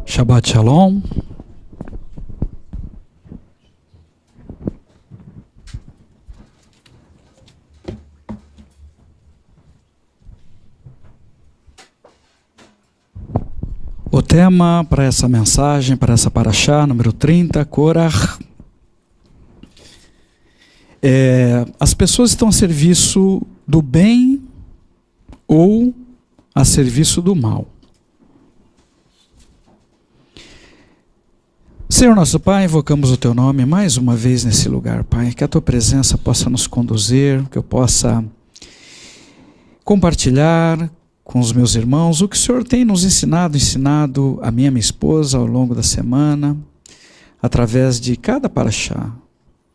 Shabbat Shalom. O tema para essa mensagem, para essa parashá, número 30, Korach, as pessoas estão a serviço do bem ou a serviço do mal. Senhor nosso Pai, invocamos o Teu nome mais uma vez nesse lugar, Pai, que a Tua presença possa nos conduzir, que eu possa compartilhar com os meus irmãos o que o Senhor tem nos ensinado a mim e a minha esposa ao longo da semana, através de cada paraxá,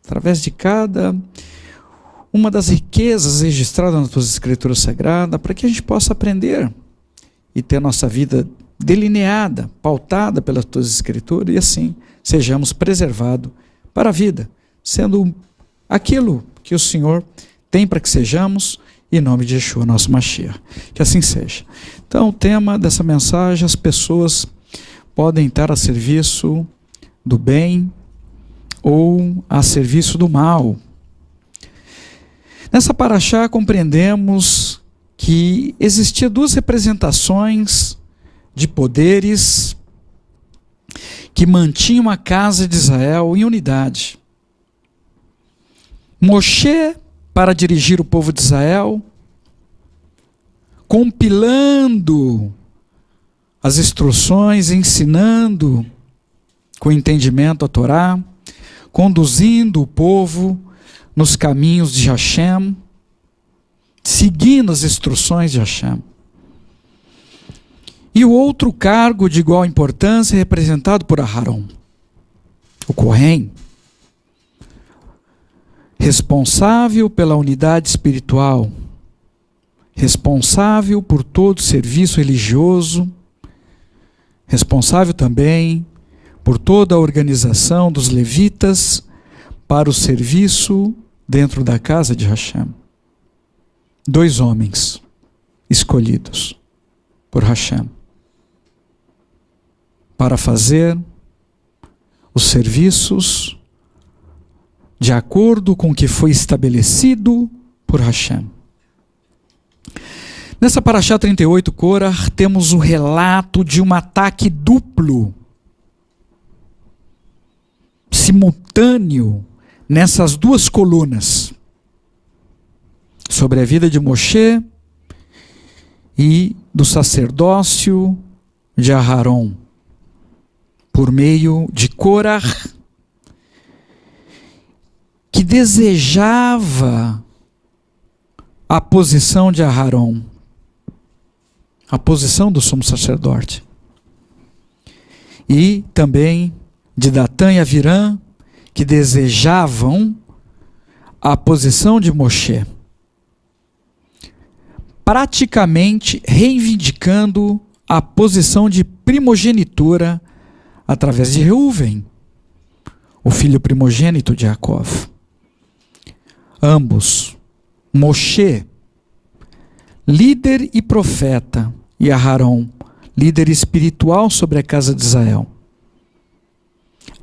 através de cada uma das riquezas registradas nas Tuas Escrituras Sagradas, para que a gente possa aprender e ter nossa vida delineada, pautada pelas Tuas Escrituras, e assim sejamos preservados para a vida, sendo aquilo que o Senhor tem para que sejamos, em nome de Yeshua, nosso Mashiach. Que assim seja. Então, o tema dessa mensagem: as pessoas podem estar a serviço do bem ou a serviço do mal. Nessa paraxá compreendemos que existiam duas representações de poderes que mantinham a casa de Israel em unidade. Moshe, para dirigir o povo de Israel, compilando as instruções, ensinando com entendimento a Torá, conduzindo o povo nos caminhos de Hashem, seguindo as instruções de Hashem. E o outro cargo de igual importância é representado por Aharon, o Kohen, responsável pela unidade espiritual, responsável por todo serviço religioso, responsável também por toda a organização dos levitas para o serviço dentro da casa de Hashem. Dois homens escolhidos por Hashem para fazer os serviços de acordo com o que foi estabelecido por Hashem. Nessa paraxá 38, Korach, temos o relato de um ataque duplo, simultâneo, nessas duas colunas, sobre a vida de Moshe e do sacerdócio de Aharon, por meio de Korach, que desejava a posição de Aharon, a posição do sumo sacerdote, e também de Datã e Avirã, que desejavam a posição de Moshe, praticamente reivindicando a posição de primogenitura através de Reuven, o filho primogênito de Jacó. Ambos, Moshe, líder e profeta, e Aharon, líder espiritual sobre a casa de Israel.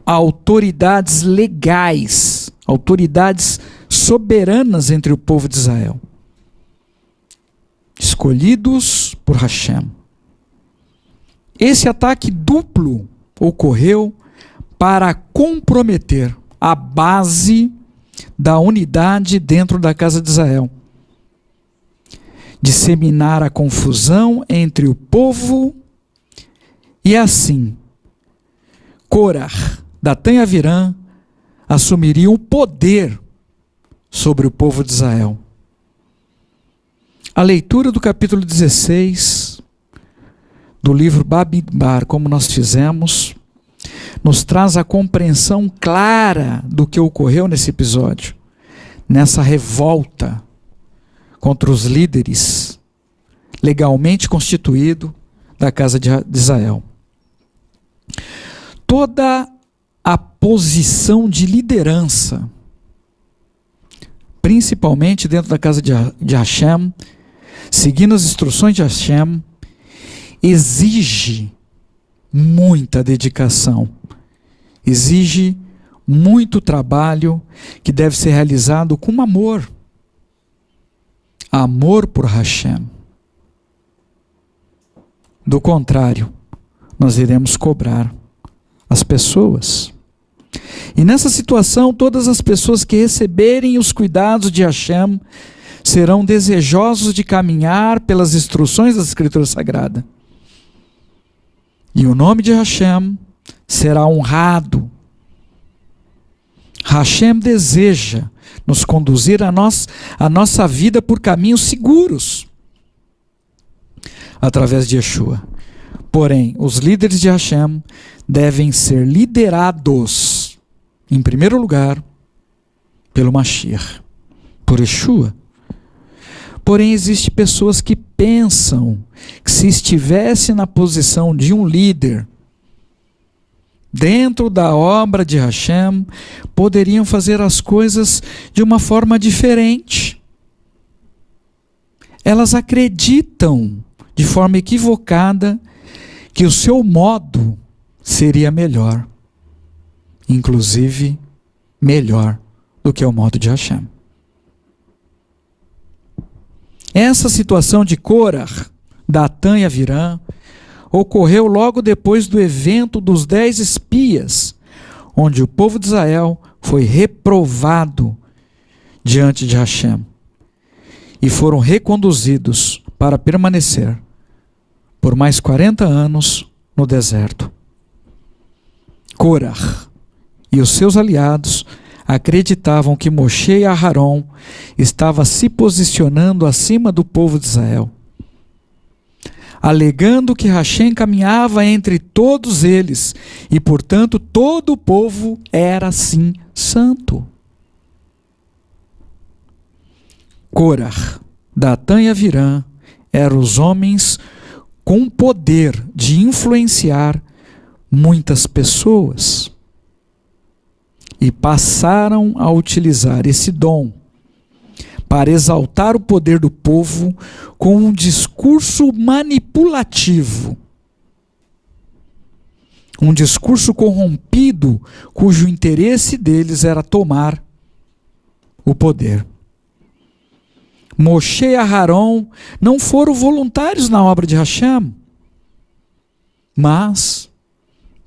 Autoridades legais, autoridades soberanas entre o povo de Israel, escolhidos por Hashem. Esse ataque duplo ocorreu para comprometer a base da unidade dentro da casa de Israel, disseminar a confusão entre o povo, e assim Korach, Datã e Avirã assumiriam o poder sobre o povo de Israel. A leitura do capítulo 16 do livro Bamidbar, como nós fizemos, nos traz a compreensão clara do que ocorreu nesse episódio, nessa revolta contra os líderes legalmente constituídos da casa de Israel. Toda a posição de liderança, principalmente dentro da casa de Hashem, seguindo as instruções de Hashem, exige muita dedicação, exige muito trabalho que deve ser realizado com amor. Amor por Hashem. Do contrário, nós iremos cobrar as pessoas. E nessa situação, todas as pessoas que receberem os cuidados de Hashem serão desejosos de caminhar pelas instruções da Escritura Sagrada. E o nome de Hashem será honrado. Hashem deseja nos conduzir a nossa vida por caminhos seguros, através de Yeshua. Porém, os líderes de Hashem devem ser liderados, em primeiro lugar, pelo Mashiach, por Yeshua. Porém, existem pessoas que pensam que se estivesse na posição de um líder, dentro da obra de Hashem, poderiam fazer as coisas de uma forma diferente. Elas acreditam, de forma equivocada, que o seu modo seria melhor, inclusive melhor do que o modo de Hashem. Essa situação de Korah, Datã e Avirã ocorreu logo depois do evento dos 10 espias, onde o povo de Israel foi reprovado diante de Hashem e foram reconduzidos para permanecer por mais 40 anos no deserto. Korah e os seus aliados acreditavam que Moshe e Aharon estavam se posicionando acima do povo de Israel, alegando que Hashem caminhava entre todos eles e, portanto, todo o povo era, sim, santo. Korah, Datã e Avirã eram os homens com poder de influenciar muitas pessoas e passaram a utilizar esse dom para exaltar o poder do povo com um discurso manipulativo, um discurso corrompido cujo interesse deles era tomar o poder. Moshe e Aharon não foram voluntários na obra de Hashem, mas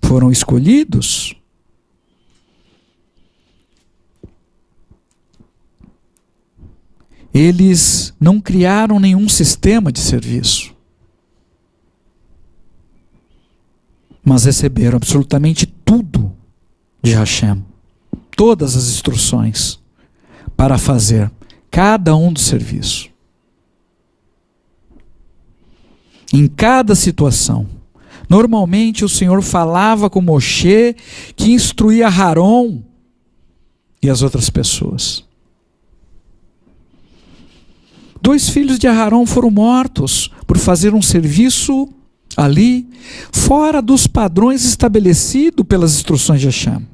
foram escolhidos. Eles não criaram nenhum sistema de serviço, mas receberam absolutamente tudo de Hashem, todas as instruções para fazer cada um dos serviços. Em cada situação, normalmente o Senhor falava com Moshe, que instruía Aharon e as outras pessoas. 2 filhos de Aharon foram mortos por fazer um serviço ali, fora dos padrões estabelecidos pelas instruções de Hashem.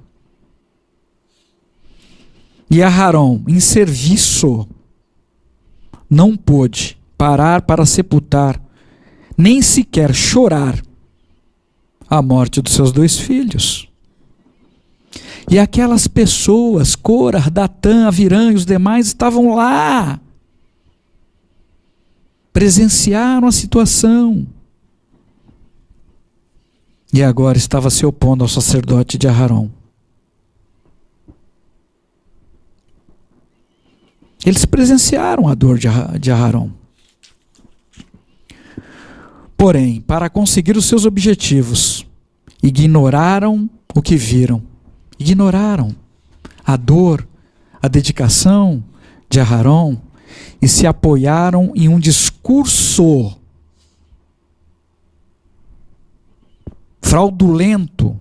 E Aharon, em serviço, não pôde parar para sepultar, nem sequer chorar a morte dos seus 2 filhos. E aquelas pessoas, Korah, Datã, Avirã e os demais, estavam lá, presenciaram a situação. E agora estava se opondo ao sacerdote de Aharon. Eles presenciaram a dor de Aharon. Porém, para conseguir os seus objetivos, ignoraram o que viram. Ignoraram a dor, a dedicação de Aharon e se apoiaram em um discurso fraudulento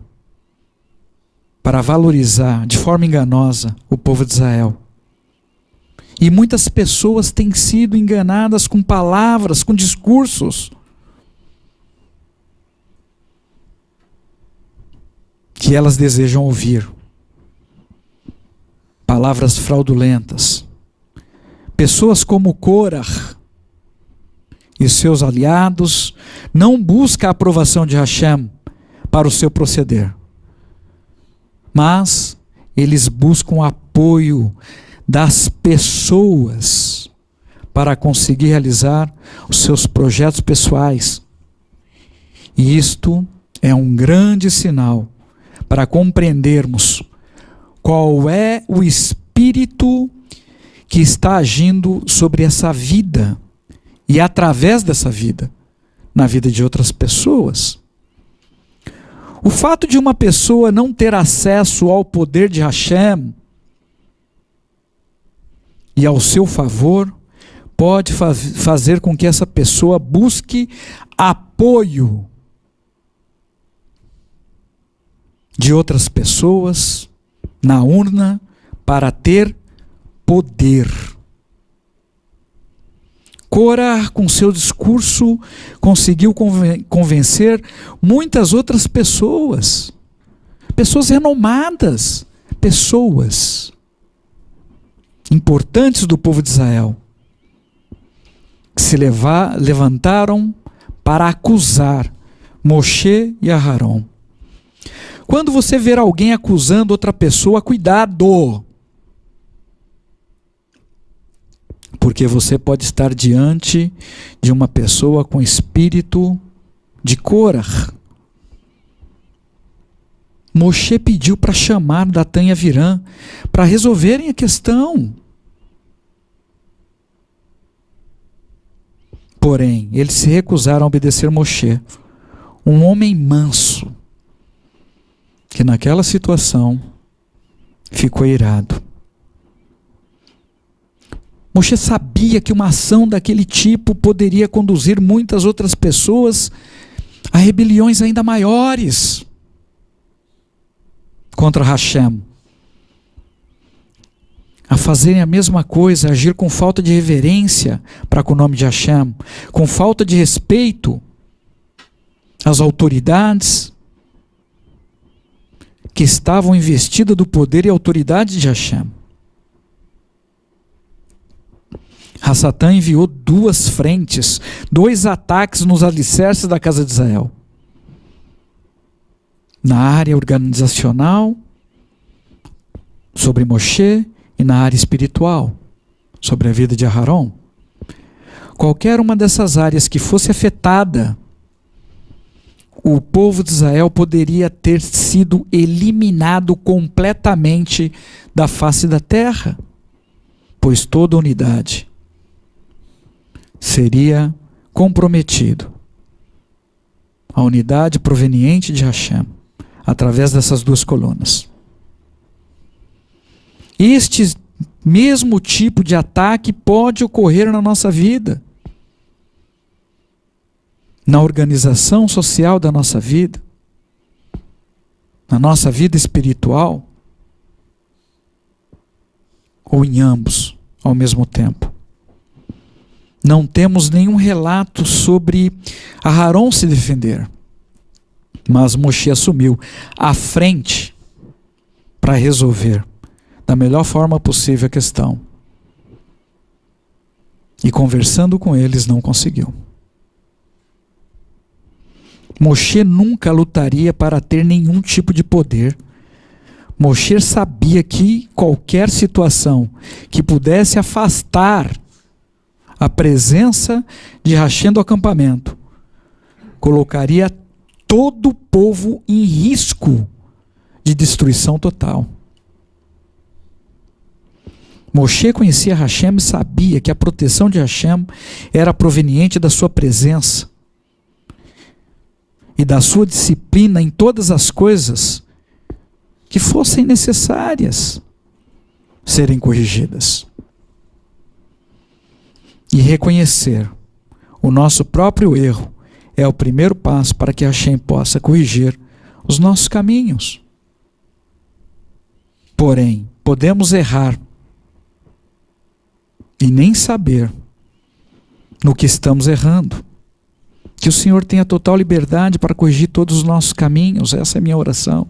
para valorizar de forma enganosa o povo de Israel. E muitas pessoas têm sido enganadas com palavras, com discursos que elas desejam ouvir. Palavras fraudulentas. Pessoas como Korah e seus aliados não buscam a aprovação de Hashem para o seu proceder, mas eles buscam o apoio das pessoas para conseguir realizar os seus projetos pessoais. E isto é um grande sinal para compreendermos qual é o espírito que está agindo sobre essa vida e através dessa vida, na vida de outras pessoas. O fato de uma pessoa não ter acesso ao poder de Hashem e ao seu favor pode fazer com que essa pessoa busque apoio de outras pessoas na urna para ter poder. Korah, com seu discurso, conseguiu convencer muitas outras pessoas, pessoas renomadas, pessoas importantes do povo de Israel, que se levantaram para acusar Moshe e Aharon. Quando você ver alguém acusando outra pessoa, cuidado! Porque você pode estar diante de uma pessoa com espírito de Korah. Moshe pediu para chamar Datã e Avirã para resolverem a questão. Porém, eles se recusaram a obedecer Moshe, um homem manso, que naquela situação ficou irado. Moshe sabia que uma ação daquele tipo poderia conduzir muitas outras pessoas a rebeliões ainda maiores contra Hashem, a fazerem a mesma coisa, a agir com falta de reverência para com o nome de Hashem, com falta de respeito às autoridades que estavam investidas do poder e autoridade de Hashem. Satã enviou 2 frentes, 2 ataques nos alicerces da casa de Israel. Na área organizacional, sobre Moshe, e na área espiritual, sobre a vida de Aharon. Qualquer uma dessas áreas que fosse afetada, o povo de Israel poderia ter sido eliminado completamente da face da terra, pois toda unidade seria comprometido. A unidade proveniente de Hashem, através dessas 2 colunas. Este mesmo tipo de ataque pode ocorrer na nossa vida, na organização social da nossa vida, na nossa vida espiritual, ou em ambos ao mesmo tempo. Não temos nenhum relato sobre Aharon se defender, mas Moshe assumiu a frente para resolver da melhor forma possível a questão. E conversando com eles não conseguiu. Moshe nunca lutaria para ter nenhum tipo de poder. Moshe sabia que qualquer situação que pudesse afastar a presença de Hashem do acampamento colocaria todo o povo em risco de destruição total. Moshe conhecia Hashem e sabia que a proteção de Hashem era proveniente da sua presença e da sua disciplina em todas as coisas que fossem necessárias serem corrigidas. E reconhecer o nosso próprio erro é o primeiro passo para que Hashem possa corrigir os nossos caminhos. Porém, podemos errar e nem saber no que estamos errando. Que o Senhor tenha total liberdade para corrigir todos os nossos caminhos. Essa é a minha oração.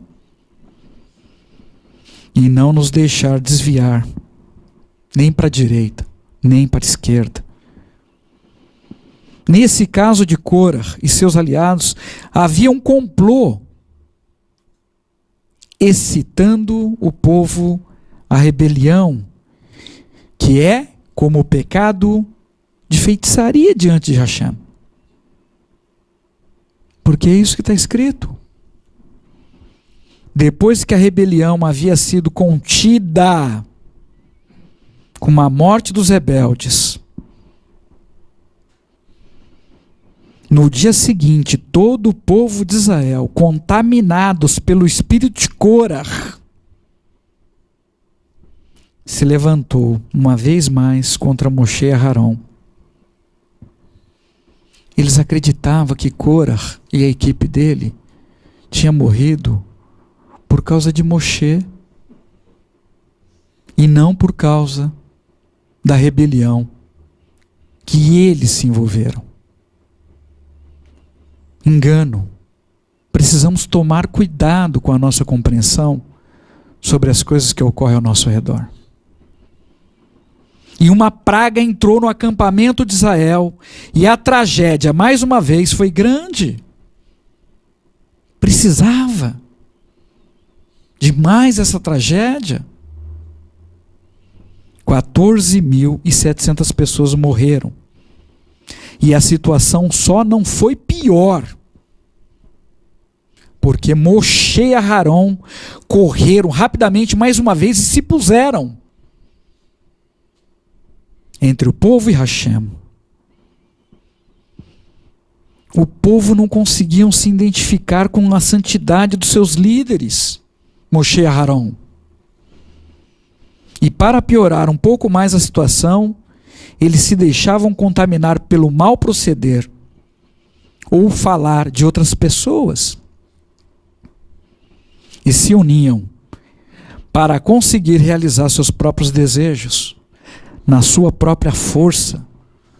e não nos deixar desviar, nem para a direita, nem para a esquerda. Nesse caso de Córah e seus aliados, havia um complô excitando o povo à rebelião, que é como o pecado de feitiçaria diante de Hashem. Porque é isso que está escrito. Depois que a rebelião havia sido contida com a morte dos rebeldes, no dia seguinte, todo o povo de Israel, contaminados pelo espírito de Córah, se levantou uma vez mais contra Moshe e Aharon. Eles acreditavam que Córah e a equipe dele tinha morrido por causa de Moshe e não por causa da rebelião que eles se envolveram. Engano. Precisamos tomar cuidado com a nossa compreensão sobre as coisas que ocorrem ao nosso redor. E uma praga entrou no acampamento de Israel, e a tragédia, mais uma vez, foi grande. Precisava demais essa tragédia. 14.700 pessoas morreram. E a situação só não foi pior, porque Moshe e Aharon correram rapidamente mais uma vez e se puseram entre o povo e Hashem. O povo não conseguiam se identificar com a santidade dos seus líderes, Moshe e Aharon. E para piorar um pouco mais a situação, eles se deixavam contaminar pelo mau proceder ou falar de outras pessoas e se uniam para conseguir realizar seus próprios desejos na sua própria força,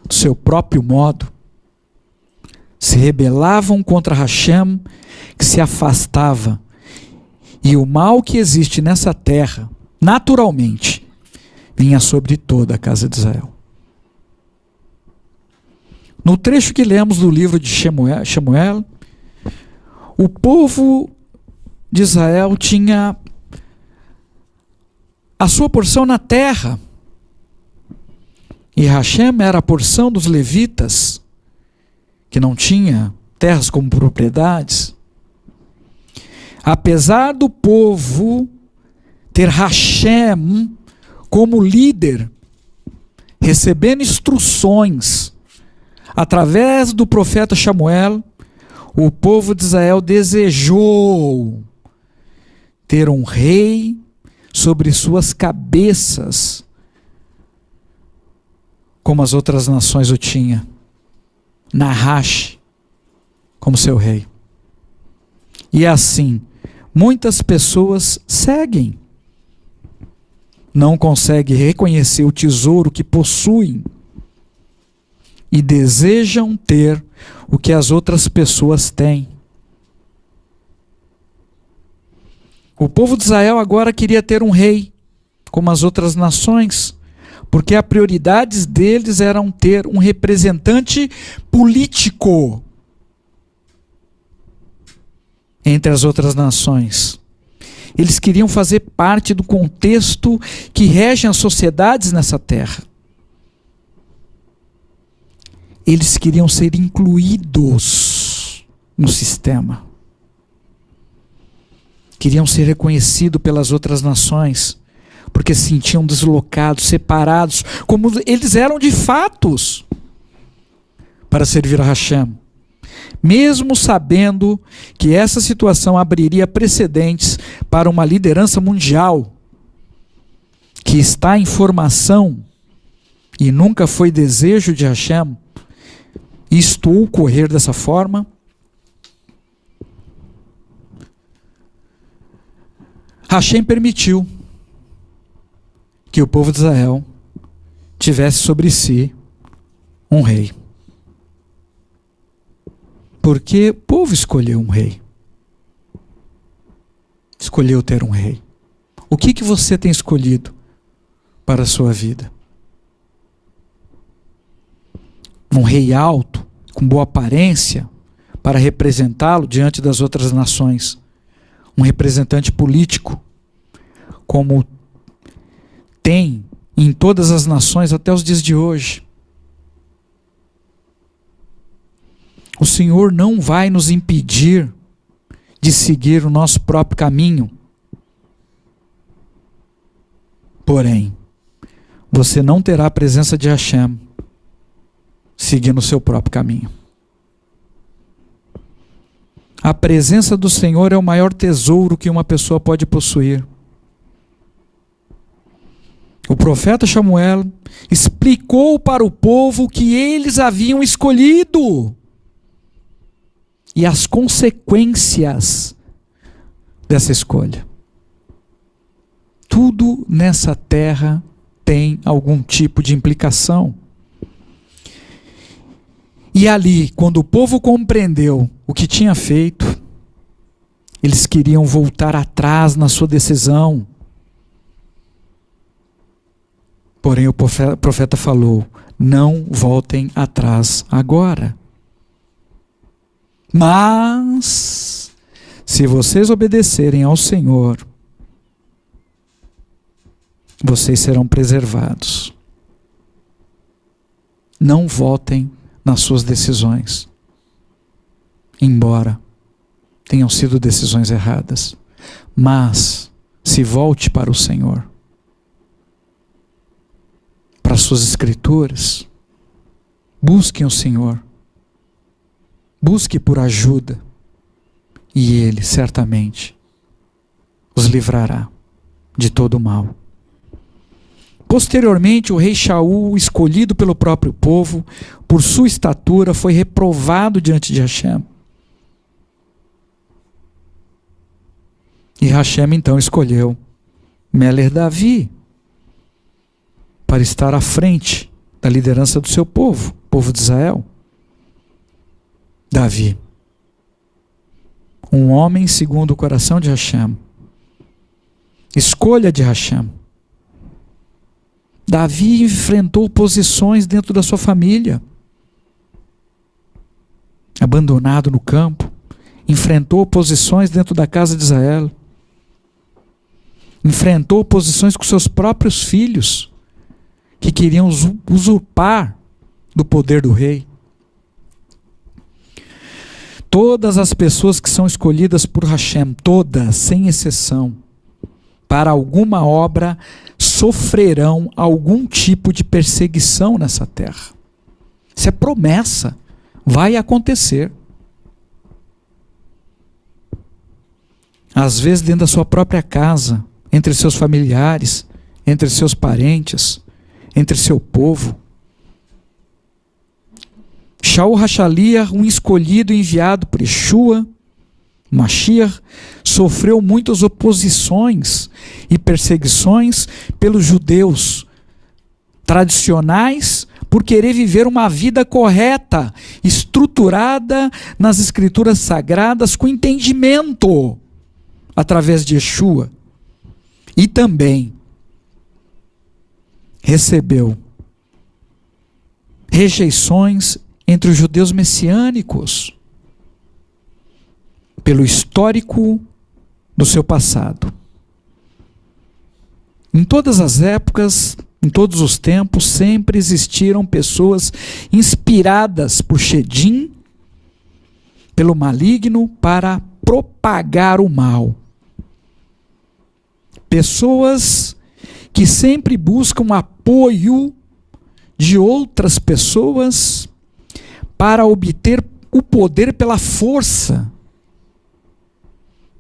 do seu próprio modo. Se rebelavam contra Hashem, que se afastava, e o mal que existe nessa terra, naturalmente, vinha sobre toda a casa de Israel. No trecho que lemos do livro de Shemuel, o povo de Israel tinha a sua porção na terra, e Hashem era a porção dos levitas, que não tinha terras como propriedades. Apesar do povo ter Hashem como líder, recebendo instruções através do profeta Shemuel, o povo de Israel desejou ter um rei sobre suas cabeças, como as outras nações o tinham. Nahash como seu rei. E assim, muitas pessoas seguem, não conseguem reconhecer o tesouro que possuem e desejam ter o que as outras pessoas têm. O povo de Israel agora queria ter um rei, como as outras nações, porque as prioridades deles eram ter um representante político entre as outras nações. Eles queriam fazer parte do contexto que rege as sociedades nessa terra. Eles queriam ser incluídos no sistema. Queriam ser reconhecidos pelas outras nações, porque se sentiam deslocados, separados, como eles eram de fatos, para servir a Hashem. Mesmo sabendo que essa situação abriria precedentes para uma liderança mundial, que está em formação e nunca foi desejo de Hashem, isto ocorrer dessa forma, Hashem permitiu que o povo de Israel tivesse sobre si um rei. Porque o povo escolheu um rei. Escolheu ter um rei. O que você tem escolhido para a sua vida? Um rei alto, com boa aparência, para representá-lo diante das outras nações. Um representante político, como tem em todas as nações até os dias de hoje. O Senhor não vai nos impedir de seguir o nosso próprio caminho. Porém, você não terá a presença de Hashem seguindo o seu próprio caminho. A presença do Senhor é o maior tesouro que uma pessoa pode possuir. O profeta Samuel explicou para o povo que eles haviam escolhido e as consequências dessa escolha. Tudo nessa terra tem algum tipo de implicação. E ali, quando o povo compreendeu o que tinha feito, eles queriam voltar atrás na sua decisão. Porém, o profeta falou: não voltem atrás agora. Mas, se vocês obedecerem ao Senhor, vocês serão preservados. Não votem nas suas decisões, embora tenham sido decisões erradas. Mas, se volte para o Senhor, para as suas escrituras, busquem o Senhor, busque por ajuda, e Ele certamente os livrará de todo o mal. Posteriormente, o rei Shaul, escolhido pelo próprio povo, por sua estatura, foi reprovado diante de Hashem. E Hashem então escolheu Meler Davi para estar à frente da liderança do seu povo, povo de Israel. Davi, um homem segundo o coração de Hashem, escolha de Hashem. Davi enfrentou oposições dentro da sua família, abandonado no campo, enfrentou oposições dentro da casa de Israel, enfrentou oposições com seus próprios filhos, que queriam usurpar do poder do rei. Todas as pessoas que são escolhidas por Hashem, todas, sem exceção, para alguma obra, sofrerão algum tipo de perseguição nessa terra. Isso é promessa, vai acontecer. Às vezes dentro da sua própria casa, entre seus familiares, entre seus parentes, entre seu povo. Shaul Hashaliah, um escolhido enviado por Yeshua, Mashiach, sofreu muitas oposições e perseguições pelos judeus tradicionais por querer viver uma vida correta, estruturada nas escrituras sagradas com entendimento através de Yeshua. E também recebeu rejeições entre os judeus messiânicos pelo histórico do seu passado. Em todas as épocas, em todos os tempos, sempre existiram pessoas inspiradas por Shedim, pelo maligno, para propagar o mal. Pessoas que sempre buscam apoio de outras pessoas para obter o poder pela força,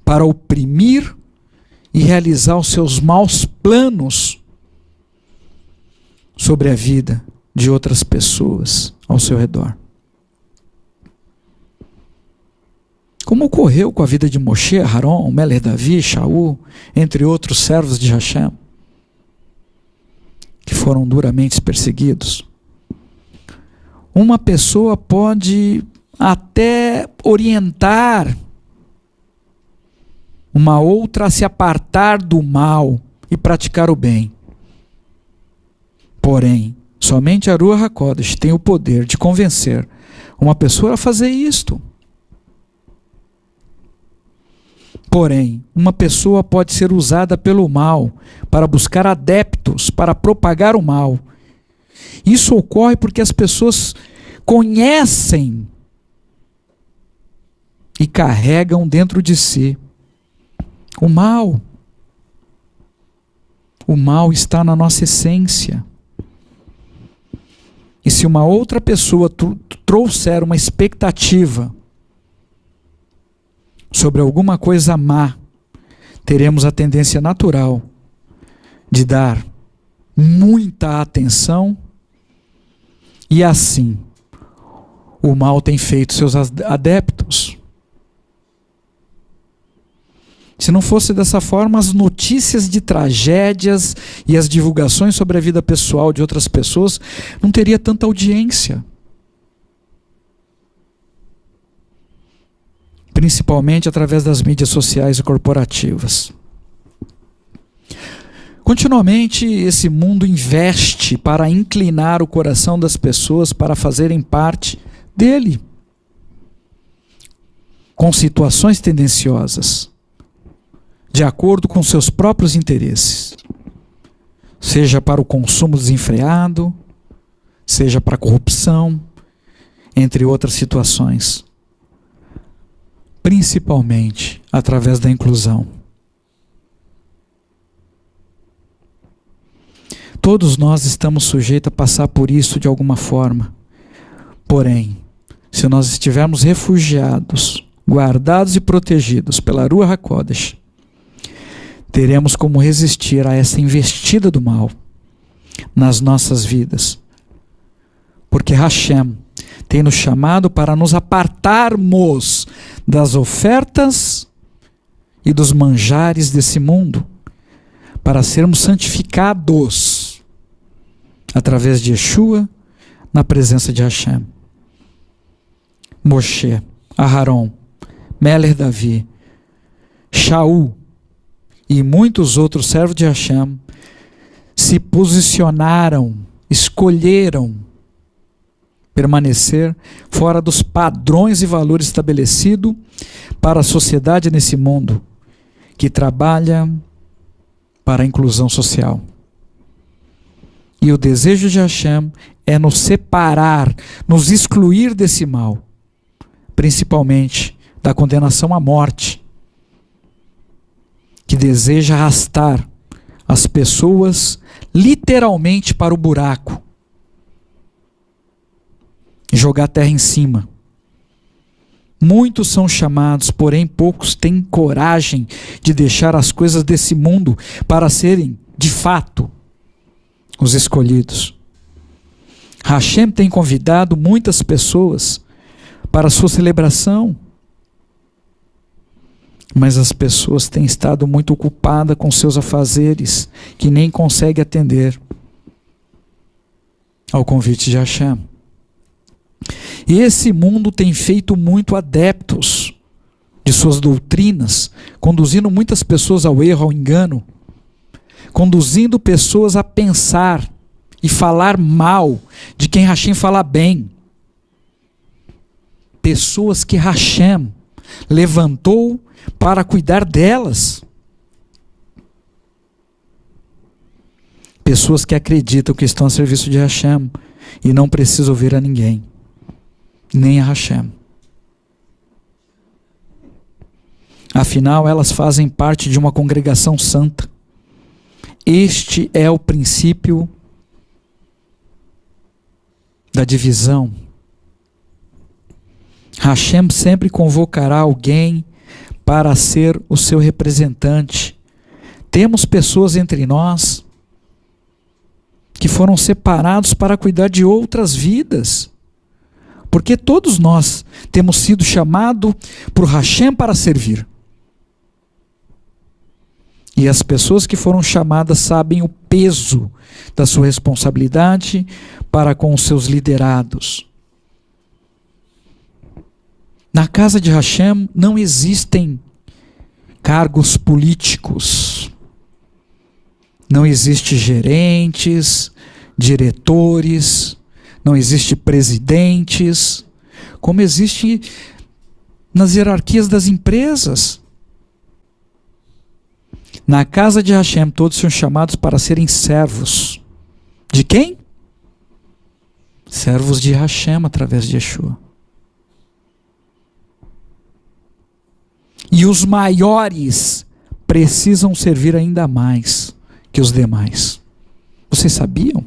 para oprimir e realizar os seus maus planos sobre a vida de outras pessoas ao seu redor. Como ocorreu com a vida de Moshe, Aharon, Meler Davi, Shaul, entre outros servos de Hashem, que foram duramente perseguidos. Uma pessoa pode até orientar uma outra a se apartar do mal e praticar o bem. Porém, somente a Ruach HaKodesh tem o poder de convencer uma pessoa a fazer isto. Porém, uma pessoa pode ser usada pelo mal para buscar adeptos, para propagar o mal. Isso ocorre porque as pessoas conhecem e carregam dentro de si o mal. O mal está na nossa essência. E se uma outra pessoa trouxer uma expectativa sobre alguma coisa má, teremos a tendência natural de dar muita atenção, e assim o mal tem feito seus adeptos. Se não fosse dessa forma, as notícias de tragédias e as divulgações sobre a vida pessoal de outras pessoas não teria tanta audiência. Principalmente através das mídias sociais e corporativas. Continuamente, esse mundo investe para inclinar o coração das pessoas para fazerem parte dele, com situações tendenciosas, de acordo com seus próprios interesses, seja para o consumo desenfreado, seja para a corrupção, entre outras situações, principalmente através da inclusão. Todos nós estamos sujeitos a passar por isso de alguma forma. Porém, se nós estivermos refugiados, guardados e protegidos pela Ruach HaKodesh, teremos como resistir a essa investida do mal nas nossas vidas. Porque Hashem tem nos chamado para nos apartarmos das ofertas e dos manjares desse mundo, para sermos santificados através de Yeshua, na presença de Hashem. Moshe, Aharon, Melech Davi, Shaul e muitos outros servos de Hashem se posicionaram, escolheram permanecer fora dos padrões e valores estabelecidos para a sociedade nesse mundo que trabalha para a inclusão social. E o desejo de Hashem é nos separar, nos excluir desse mal, principalmente da condenação à morte, que deseja arrastar as pessoas literalmente para o buraco e jogar a terra em cima. Muitos são chamados, porém poucos têm coragem de deixar as coisas desse mundo para serem, de fato, os escolhidos. Hashem tem convidado muitas pessoas para a sua celebração, mas as pessoas têm estado muito ocupadas com seus afazeres, que nem conseguem atender ao convite de Hashem. E esse mundo tem feito muito adeptos de suas doutrinas, conduzindo muitas pessoas ao erro, ao engano, conduzindo pessoas a pensar e falar mal de quem Hashem fala bem. Pessoas que Hashem levantou para cuidar delas. Pessoas que acreditam que estão a serviço de Hashem e não precisam ouvir a ninguém, nem a Hashem. Afinal, elas fazem parte de uma congregação santa. Este é o princípio da divisão. Hashem sempre convocará alguém para ser o seu representante. Temos pessoas entre nós que foram separados para cuidar de outras vidas. Porque todos nós temos sido chamados por Hashem para servir. E as pessoas que foram chamadas sabem o peso da sua responsabilidade para com os seus liderados. Na casa de Hashem não existem cargos políticos. Não existe gerentes, diretores, não existe presidentes, como existe nas hierarquias das empresas. Na casa de Hashem, todos são chamados para serem servos. De quem? Servos de Hashem através de Yeshua. E os maiores precisam servir ainda mais que os demais. Vocês sabiam?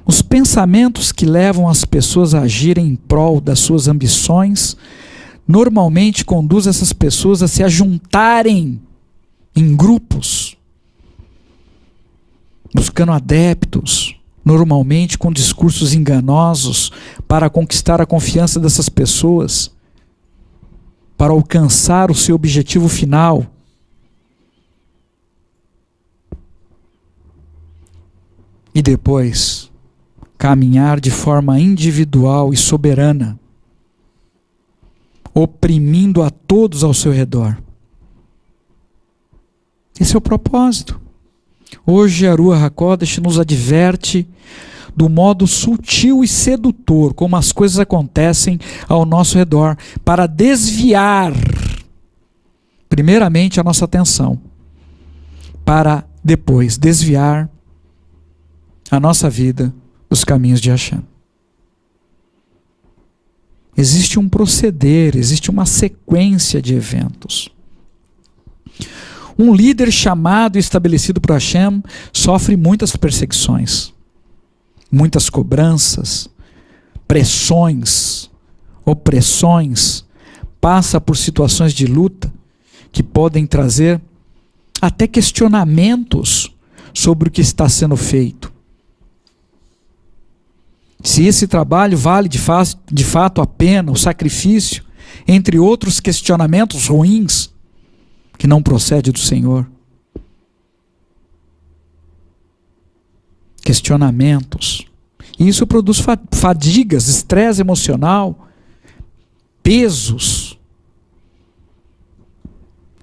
Os pensamentos que levam as pessoas a agirem em prol das suas ambições normalmente conduzem essas pessoas a se ajuntarem em grupos, buscando adeptos, normalmente com discursos enganosos, para conquistar a confiança dessas pessoas, para alcançar o seu objetivo final. E depois, caminhar de forma individual e soberana, oprimindo a todos ao seu redor. Esse é o propósito. Hoje a Ruach HaKodesh nos adverte do modo sutil e sedutor como as coisas acontecem ao nosso redor, para desviar primeiramente a nossa atenção, para depois desviar a nossa vida dos caminhos de Hashem. Existe um proceder, existe uma sequência de eventos. Um líder chamado e estabelecido por Hashem sofre muitas perseguições, muitas cobranças, pressões, opressões, passa por situações de luta que podem trazer até questionamentos sobre o que está sendo feito. Se esse trabalho vale de fato a pena, o sacrifício, entre outros questionamentos ruins que não procede do Senhor. Questionamentos. E isso produz fadigas, estresse emocional, pesos,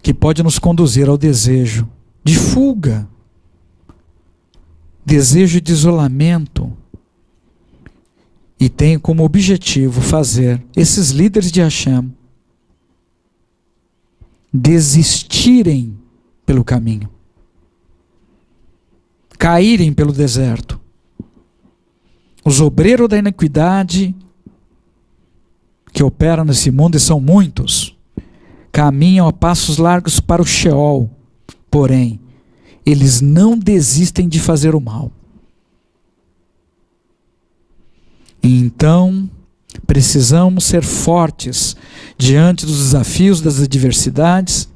que pode nos conduzir ao desejo de fuga, desejo de isolamento. E tem como objetivo fazer esses líderes de Hashem desistirem pelo caminho, caírem pelo deserto. Os obreiros da iniquidade que operam nesse mundo, e são muitos, caminham a passos largos para o Sheol, porém, eles não desistem de fazer o mal. Então, precisamos ser fortes diante dos desafios, das adversidades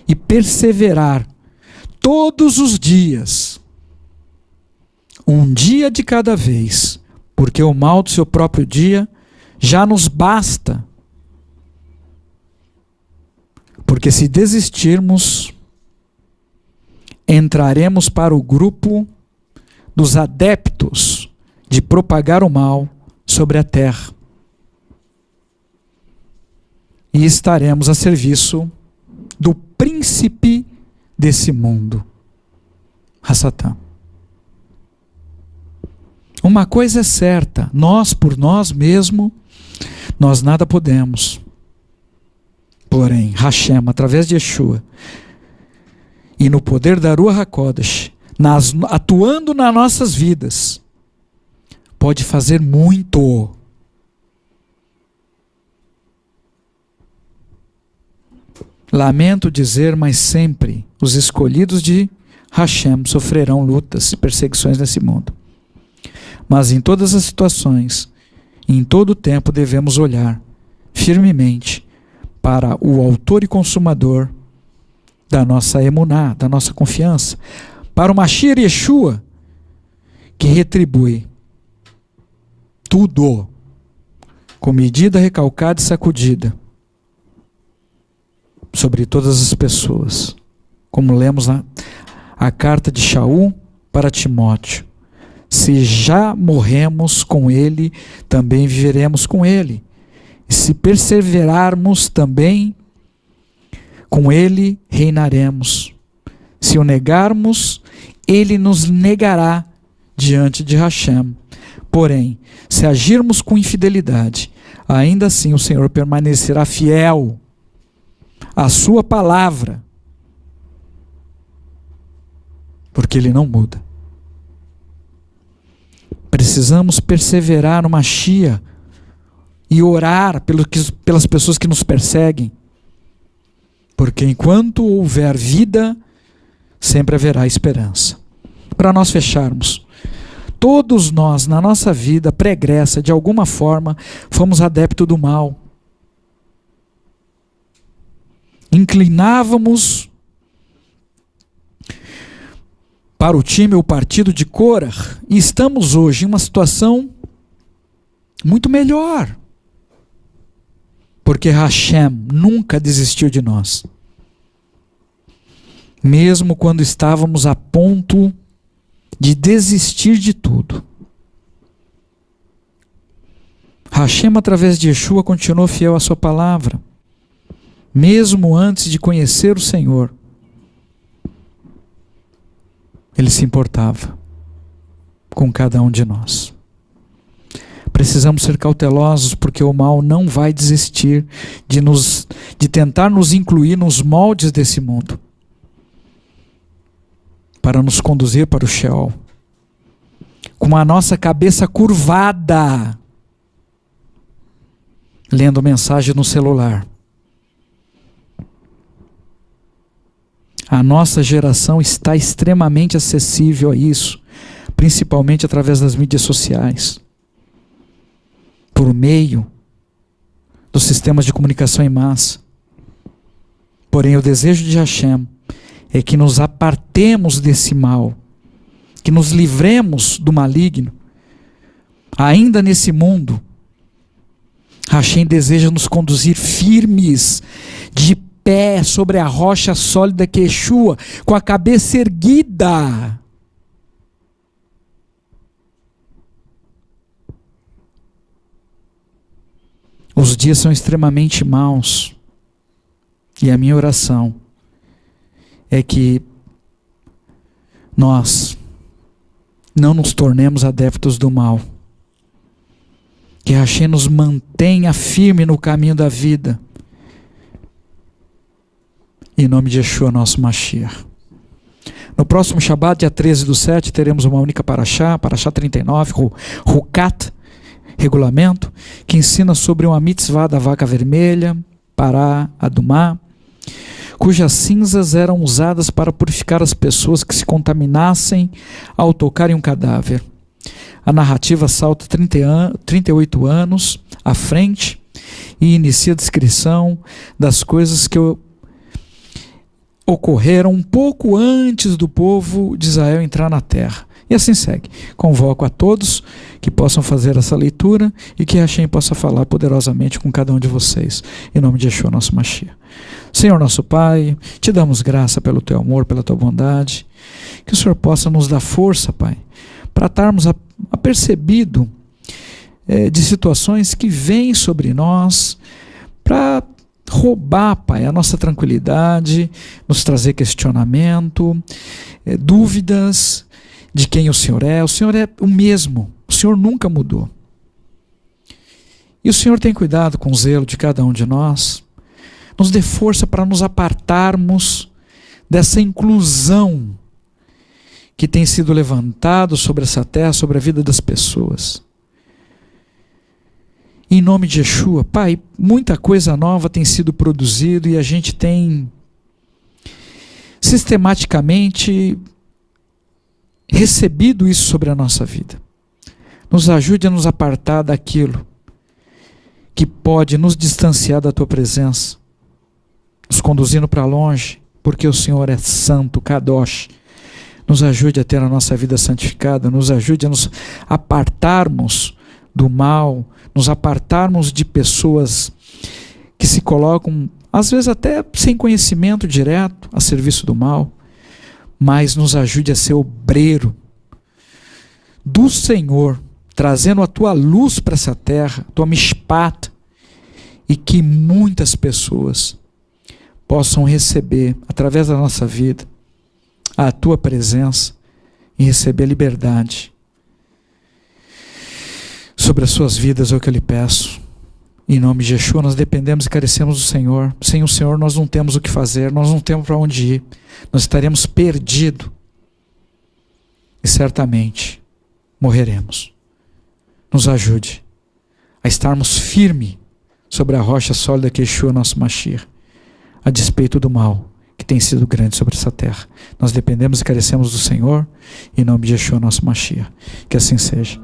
e perseverar todos os dias, um dia de cada vez, porque o mal do seu próprio dia já nos basta. Porque se desistirmos, entraremos para o grupo dos adeptos de propagar o mal sobre a terra. E estaremos a serviço do príncipe desse mundo, Hassatã. Uma coisa é certa, nós por nós mesmos, nós nada podemos. Porém, Hashem, através de Yeshua, e no poder da Ruach HaKodesh, atuando nas nossas vidas, pode fazer muito. Lamento dizer, mas sempre os escolhidos de Hashem sofrerão lutas e perseguições nesse mundo. Mas em todas as situações, em todo o tempo, devemos olhar firmemente para o autor e consumador da nossa emuná, da nossa confiança, para o Mashiach Yeshua, que retribui tudo com medida recalcada e sacudida sobre todas as pessoas, como lemos a carta de Shaul para Timóteo. Se já morremos com ele, também viveremos com ele. E se perseverarmos também, com ele reinaremos. Se o negarmos, ele nos negará diante de Hashem. Porém, se agirmos com infidelidade, ainda assim o Senhor permanecerá fiel à sua palavra, porque ele não muda. Precisamos perseverar no Mashiach e orar pelas pessoas que nos perseguem, porque enquanto houver vida, sempre haverá esperança. Para nós fecharmos, todos nós, na nossa vida pregressa, de alguma forma, fomos adeptos do mal. Inclinávamos para o time ou partido de Korah, e estamos hoje em uma situação muito melhor, porque Hashem nunca desistiu de nós, mesmo quando estávamos a ponto de desistir de tudo. Hashem, através de Yeshua, continuou fiel à sua palavra, mesmo antes de conhecer o Senhor. Ele se importava com cada um de nós. Precisamos ser cautelosos, porque o mal não vai desistir de tentar nos incluir nos moldes desse mundo, para nos conduzir para o Sheol, com a nossa cabeça curvada, lendo mensagem no celular. A nossa geração está extremamente acessível a isso, principalmente através das mídias sociais, por meio dos sistemas de comunicação em massa. Porém, o desejo de Hashem é que nos apartemos desse mal, que nos livremos do maligno. Ainda nesse mundo, Hashem deseja nos conduzir firmes, de pé sobre a rocha sólida que é Yeshua, com a cabeça erguida. Os dias são extremamente maus, e a minha oração é que nós não nos tornemos adeptos do mal, que Hashem nos mantenha firme no caminho da vida, em nome de Yeshua, nosso Mashiach. No próximo Shabbat, dia 13/7, teremos uma única Parashá, Parashá 39, Hukat, regulamento, que ensina sobre uma mitzvah da vaca vermelha, Pará Adumá, cujas cinzas eram usadas para purificar as pessoas que se contaminassem ao tocarem um cadáver. A narrativa salta 38 anos à frente e inicia a descrição das coisas que ocorreram um pouco antes do povo de Israel entrar na terra. E assim segue. Convoco a todos que possam fazer essa leitura e que Hashem possa falar poderosamente com cada um de vocês. Em nome de Yeshua, nosso Mashiach. Senhor nosso Pai, te damos graça pelo teu amor, pela tua bondade. Que o Senhor possa nos dar força, Pai, para estarmos apercebidos de situações que vêm sobre nós, para roubar, Pai, a nossa tranquilidade, nos trazer questionamento, dúvidas de quem o Senhor é. O Senhor é o mesmo, o Senhor nunca mudou. E o Senhor tem cuidado com o zelo de cada um de nós. Nos dê força para nos apartarmos dessa inclusão que tem sido levantado sobre essa terra, sobre a vida das pessoas. Em nome de Yeshua, Pai, muita coisa nova tem sido produzida e a gente tem sistematicamente recebido isso sobre a nossa vida. Nos ajude a nos apartar daquilo que pode nos distanciar da Tua presença, nos conduzindo para longe, porque o Senhor é santo, Kadosh. Nos ajude a ter a nossa vida santificada, nos ajude a nos apartarmos do mal, nos apartarmos de pessoas que se colocam, às vezes até sem conhecimento direto, a serviço do mal, mas nos ajude a ser obreiro do Senhor, trazendo a Tua luz para essa terra, a Tua mishpat, e que muitas pessoas possam receber, através da nossa vida, a Tua presença e receber a liberdade sobre as suas vidas. É o que eu lhe peço. Em nome de Yeshua, nós dependemos e carecemos do Senhor. Sem o Senhor nós não temos o que fazer, nós não temos para onde ir. Nós estaremos perdidos e certamente morreremos. Nos ajude a estarmos firmes sobre a rocha sólida que é Yeshua, nosso Mashiach, a despeito do mal que tem sido grande sobre essa terra. Nós dependemos e carecemos do Senhor, em nome de Yeshua, nosso Mashiach. Que assim seja.